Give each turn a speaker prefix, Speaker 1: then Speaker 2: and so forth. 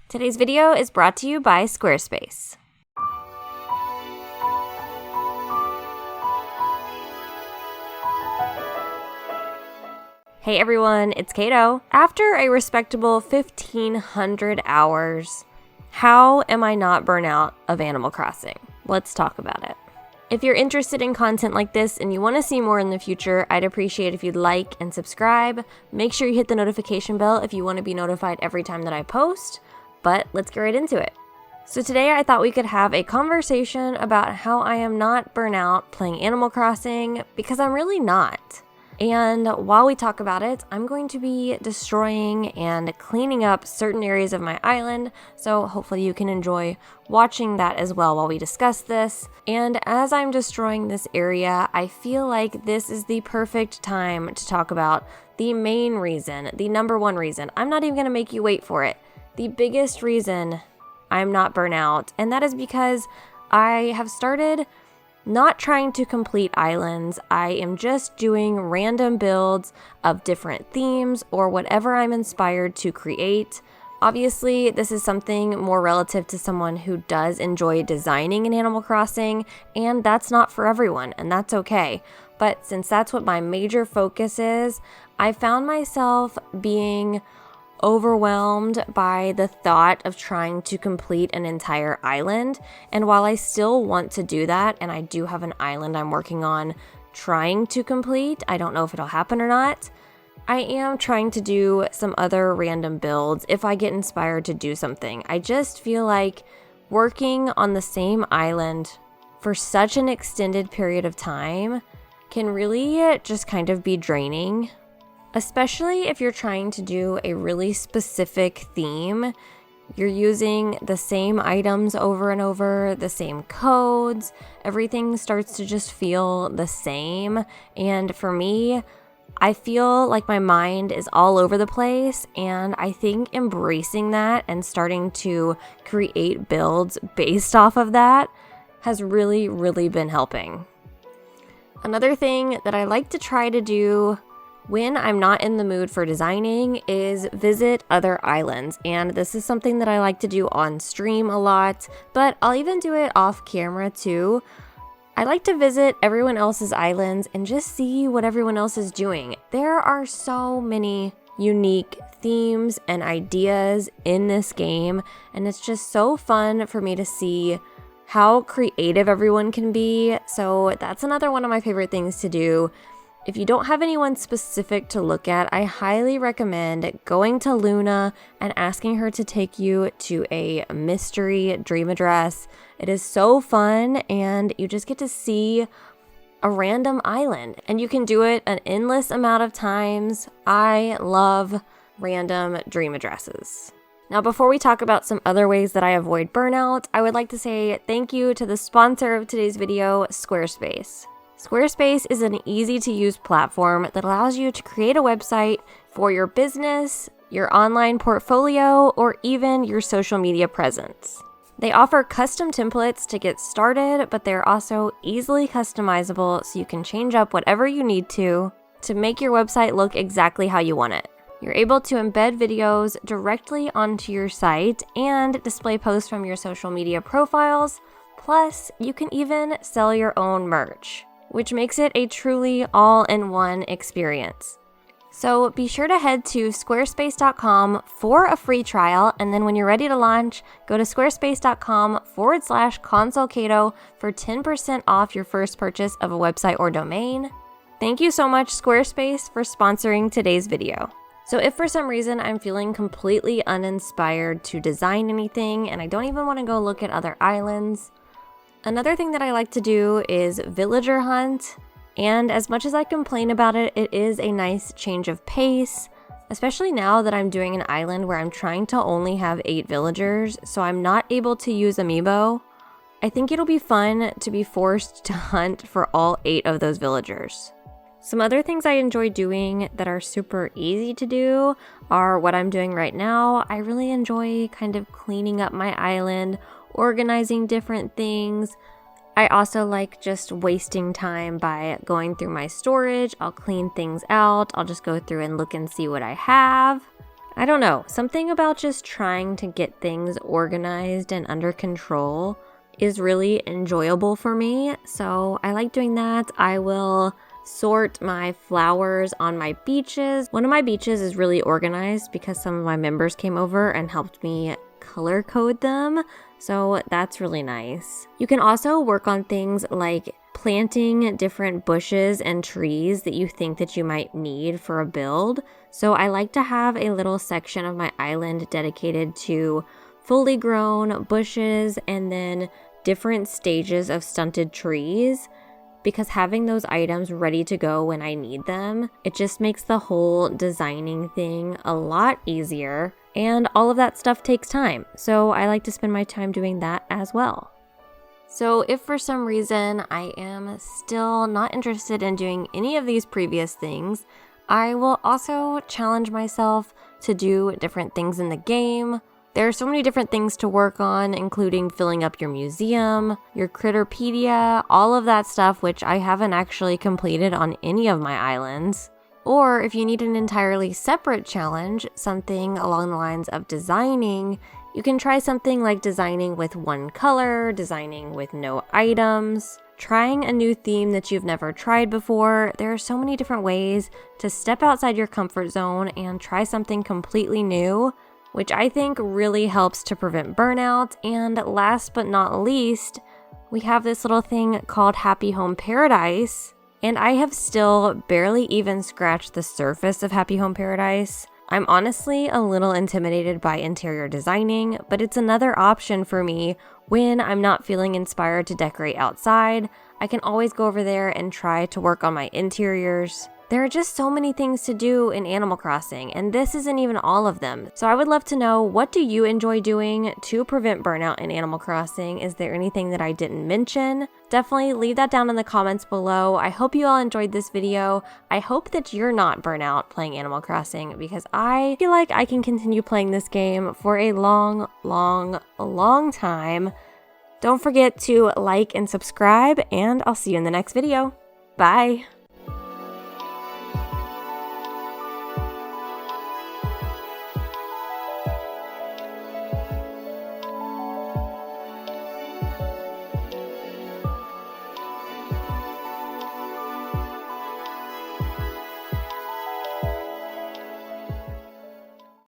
Speaker 1: Today's video is brought to you by Squarespace. Hey everyone, it's Caito. After a respectable 1,500 hours, how am I not burnt out of Animal Crossing? Let's talk about it. If you're interested in content like this and you want to see more in the future, I'd appreciate if you'd like and subscribe. Make sure you hit the notification bell if you want to be notified every time that I post. But let's get right into it. So today I thought we could have a conversation about how I am not burnt out playing Animal Crossing, because I'm really not. And while we talk about it, I'm going to be destroying and cleaning up certain areas of my island, so hopefully you can enjoy watching that as well while we discuss this. And as I'm destroying this area, I feel like this is the perfect time to talk about the main reason, the number one reason. I'm not even going to make you wait for it. The biggest reason I'm not burnt out, and that is because I have started not trying to complete islands. I am just doing random builds of different themes or whatever I'm inspired to create. Obviously, this is something more relative to someone who does enjoy designing in Animal Crossing, and that's not for everyone, and that's okay. But since that's what my major focus is, I found myself being overwhelmed by the thought of trying to complete an entire island. And while I still want to do that, and I do have an island I'm working on trying to complete, I don't know if it'll happen or not, I am trying to do some other random builds if I get inspired to do something. I just feel like working on the same island for such an extended period of time can really just kind of be draining. Especially if you're trying to do a really specific theme. You're using the same items over and over, the same codes, everything starts to just feel the same. And for me, I feel like my mind is all over the place, and I think embracing that and starting to create builds based off of that has really, really been helping. Another thing that I like to try to do when I'm not in the mood for designing is visit other islands, and this is something that I like to do on stream a lot, but I'll even do it off camera too. I like to visit everyone else's islands and just see what everyone else is doing. There are so many unique themes and ideas in this game, and it's just so fun for me to see how creative everyone can be. So that's another one of my favorite things to do. If you don't have anyone specific to look at, I highly recommend going to Luna and asking her to take you to a mystery dream address. It is so fun, and you just get to see a random island, and you can do it an endless amount of times. I love random dream addresses. Now, before we talk about some other ways that I avoid burnout, I would like to say thank you to the sponsor of today's video, Squarespace. Squarespace is an easy-to-use platform that allows you to create a website for your business, your online portfolio, or even your social media presence. They offer custom templates to get started, but they're also easily customizable, so you can change up whatever you need to make your website look exactly how you want it. You're able to embed videos directly onto your site and display posts from your social media profiles. Plus, you can even sell your own merch, which makes it a truly all-in-one experience. So be sure to head to squarespace.com for a free trial, and then when you're ready to launch, go to squarespace.com/consolecaito for 10% off your first purchase of a website or domain. Thank you so much, Squarespace, for sponsoring today's video. So if for some reason I'm feeling completely uninspired to design anything and I don't even want to go look at other islands, another thing that I like to do is villager hunt, and as much as I complain about it, it is a nice change of pace, especially now that I'm doing an island where I'm trying to only have 8 villagers, so I'm not able to use amiibo. I think it'll be fun to be forced to hunt for all 8 of those villagers. Some other things I enjoy doing that are super easy to do are what I'm doing right now. I really enjoy kind of cleaning up my island, organizing different things. I also like just wasting time by going through my storage. I'll clean things out. I'll just go through and look and see what I have. I don't know, something about just trying to get things organized and under control is really enjoyable for me. So I like doing that. I will sort my flowers on my beaches. One of my beaches is really organized because some of my members came over and helped me color code them. So that's really nice. You can also work on things like planting different bushes and trees that you think that you might need for a build. So I like to have a little section of my island dedicated to fully grown bushes and then different stages of stunted trees, because having those items ready to go when I need them, it just makes the whole designing thing a lot easier, and all of that stuff takes time. So I like to spend my time doing that as well. So if for some reason I am still not interested in doing any of these previous things, I will also challenge myself to do different things in the game. There are so many different things to work on, including filling up your museum, your Critterpedia, all of that stuff, which I haven't actually completed on any of my islands. Or if you need an entirely separate challenge, something along the lines of designing, you can try something like designing with one color, designing with no items, trying a new theme that you've never tried before. There are so many different ways to step outside your comfort zone and try something completely new, which I think really helps to prevent burnout. And last but not least, we have this little thing called Happy Home Paradise, and I have still barely even scratched the surface of Happy Home Paradise. I'm honestly a little intimidated by interior designing, but it's another option for me when I'm not feeling inspired to decorate outside. I can always go over there and try to work on my interiors. There are just so many things to do in Animal Crossing, and this isn't even all of them. So I would love to know, what do you enjoy doing to prevent burnout in Animal Crossing? Is there anything that I didn't mention? Definitely leave that down in the comments below. I hope you all enjoyed this video. I hope that you're not burnout playing Animal Crossing, because I feel like I can continue playing this game for a long time. Don't forget to like and subscribe, and I'll see you in the next video. Bye!